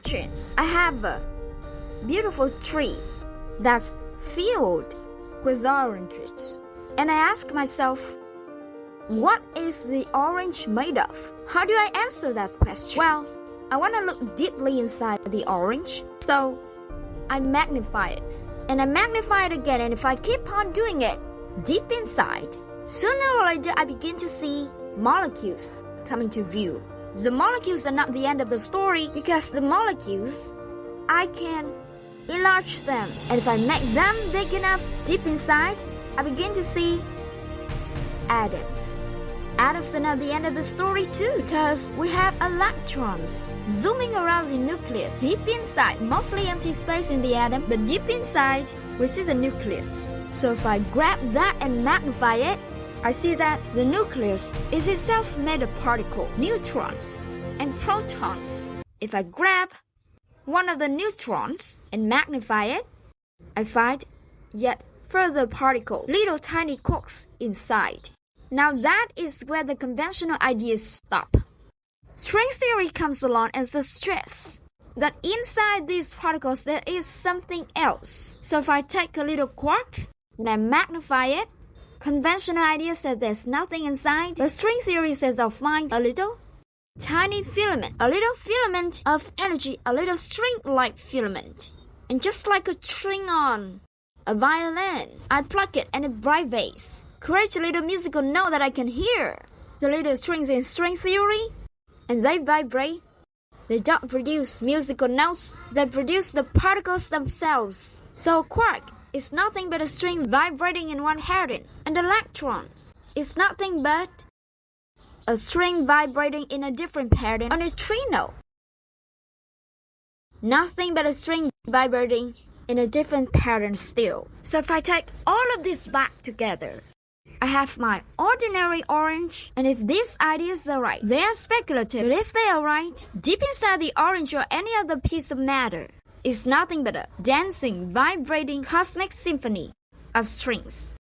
Imagine I have a beautiful tree that's filled with oranges. And I ask myself, what is the orange made of? How do I answer that question? Well, I want to look deeply inside the orange. So I magnify it. And I magnify it again. And if I keep on doing it deep inside, sooner or later I begin to see molecules coming to view. The molecules are not the end of the story, because the molecules, I can enlarge them. And if I make them big enough deep inside, I begin to see atoms. Atoms are not the end of the story too, because we have electrons zooming around the nucleus. Deep inside, mostly empty space in the atom, but deep inside, we see the nucleus. So if I grab that and magnify it, I see that the nucleus is itself made of particles, neutrons and protons. If I grab one of the neutrons and magnify it, I find yet further particles, little tiny quarks inside. Now that is where the conventional ideas stop. String theory comes along and suggests that inside these particles there is something else. So if I take a little quark and I magnify it, conventional idea says there's nothing inside, but string theory says I'll find a little tiny filament, a little filament of energy, a little string-like filament. And just like a string on a violin, I pluck it and it vibrates, creates a little musical note that I can hear. The little strings in string theory, and they vibrate. They don't produce musical notes, they produce the particles themselves. So quark is nothing but a string vibrating in one pattern. An electron is nothing but a string vibrating in a different pattern. A neutrino, nothing but a string vibrating in a different pattern still. So if I take all of this back together, I have my ordinary orange, and if these ideas are right, they are speculative. But if they are right, deep inside the orange or any other piece of matter is nothing but a dancing, vibrating cosmic symphony of strings.